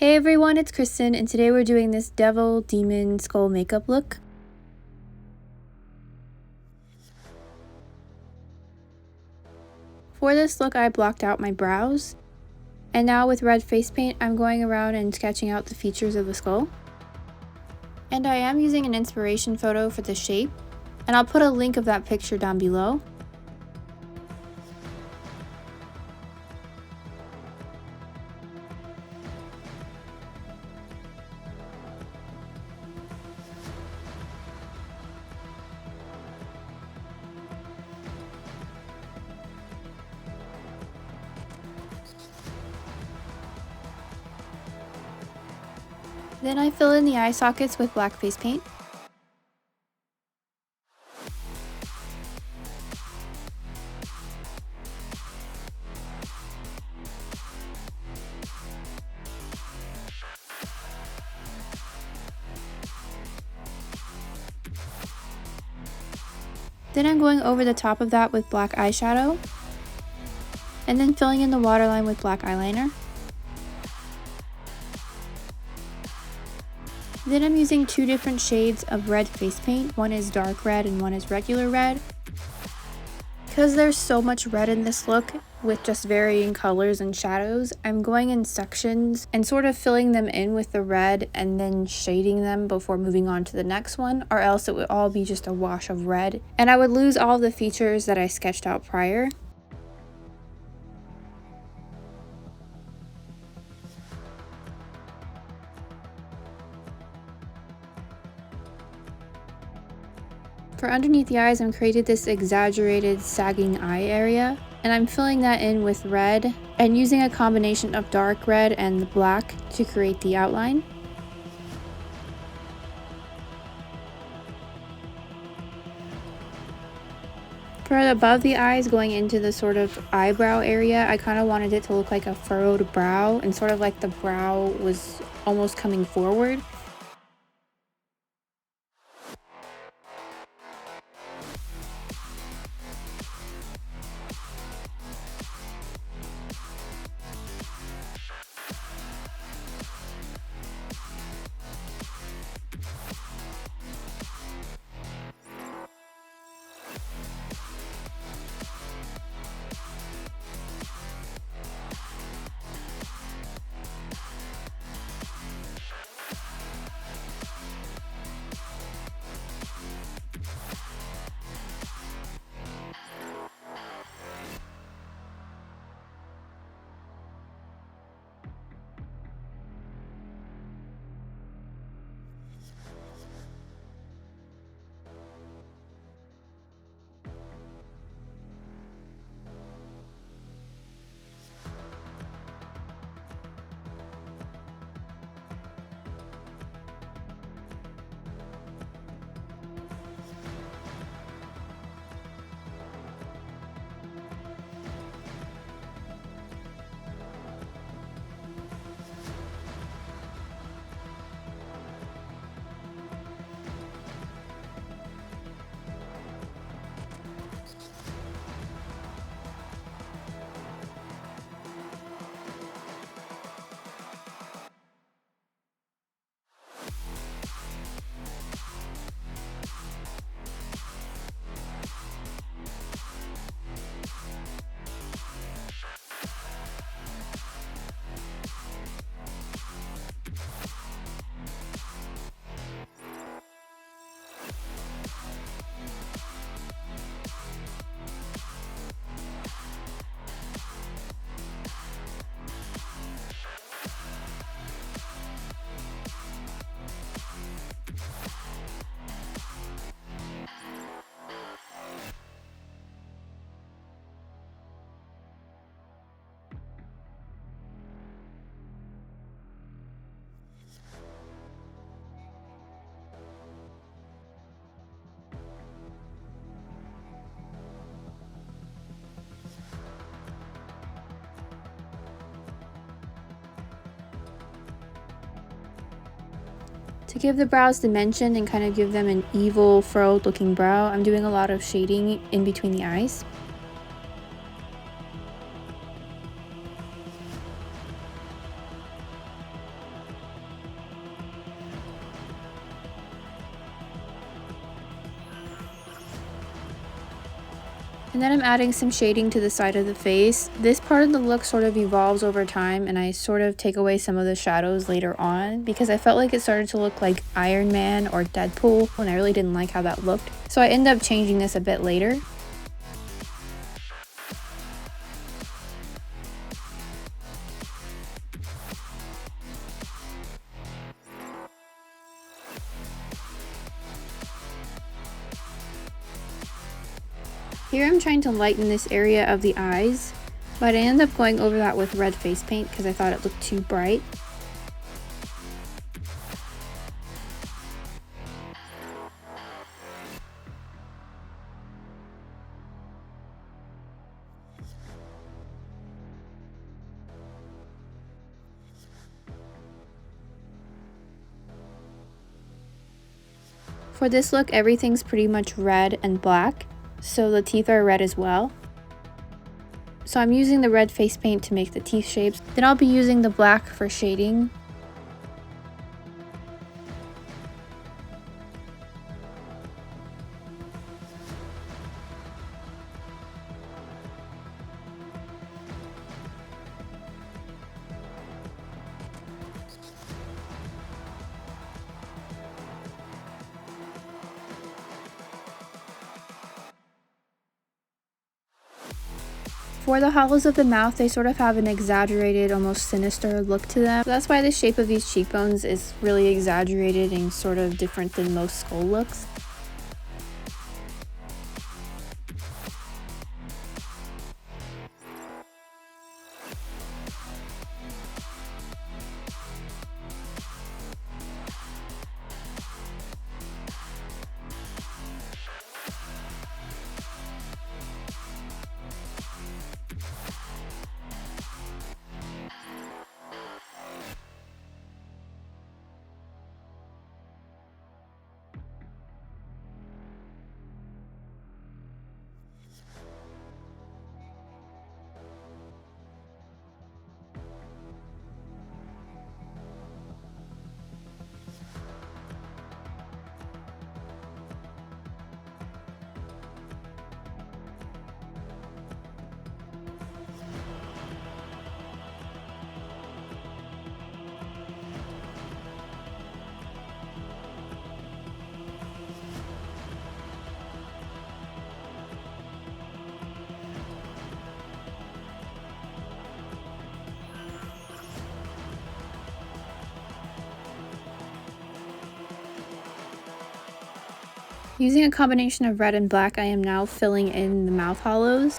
Hey everyone, it's Kristen, and today we're doing this devil demon skull makeup look. For this look, I blocked out my brows, and now with red face paint, I'm going around and sketching out the features of the skull. And I am using an inspiration photo for the shape, and I'll put a link of that picture down below. Then I fill in the eye sockets with black face paint. Then I'm going over the top of that with black eyeshadow, and then filling in the waterline with black eyeliner. Then I'm using two different shades of red face paint. One is dark red and one is regular red. Because there's so much red in this look with just varying colors and shadows, I'm going in sections and sort of filling them in with the red and then shading them before moving on to the next one, or else it would all be just a wash of red and I would lose all the features that I sketched out prior. For underneath the eyes, I'm created this exaggerated sagging eye area, and I'm filling that in with red and using a combination of dark red and black to create the outline. For above the eyes, going into the sort of eyebrow area, I kind of wanted it to look like a furrowed brow and sort of like the brow was almost coming forward. To give the brows dimension and kind of give them an evil, furrowed looking brow, I'm doing a lot of shading in between the eyes. And then I'm adding some shading to the side of the face. This part of the look sort of evolves over time, and I sort of take away some of the shadows later on because I felt like it started to look like Iron Man or Deadpool, and I really didn't like how that looked. So I ended up changing this a bit later. Here I'm trying to lighten this area of the eyes, but I ended up going over that with red face paint because I thought it looked too bright. For this look, everything's pretty much red and black, so the teeth are red as well. So I'm using the red face paint to make the teeth shapes. Then I'll be using the black for shading. For the hollows of the mouth, they sort of have an exaggerated, almost sinister look to them. That's why the shape of these cheekbones is really exaggerated and sort of different than most skull looks. Using a combination of red and black, I am now filling in the mouth hollows.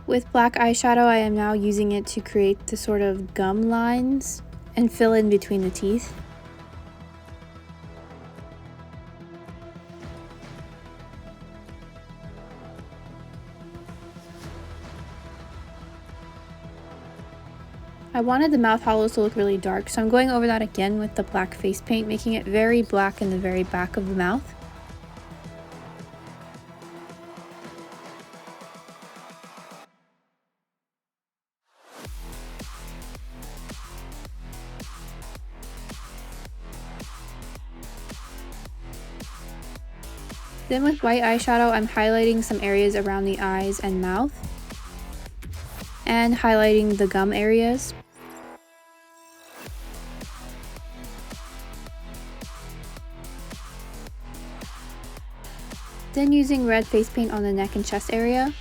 With black eyeshadow, I am now using it to create the sort of gum lines and fill in between the teeth. I wanted the mouth hollows to look really dark, so I'm going over that again with the black face paint, making it very black in the very back of the mouth. Then with white eyeshadow, I'm highlighting some areas around the eyes and mouth, and highlighting the gum areas. Then using red face paint on the neck and chest area.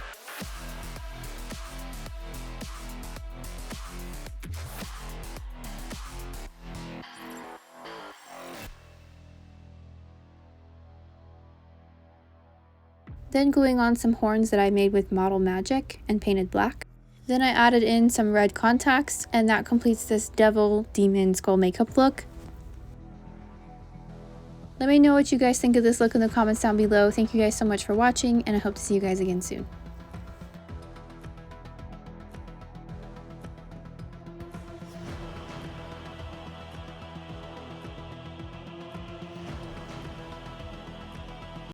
Then gluing on some horns that I made with Model Magic and painted black. Then I added in some red contacts, and that completes this devil demon skull makeup look. Let me know what you guys think of this look in the comments down below. Thank you guys so much for watching, and I hope to see you guys again soon.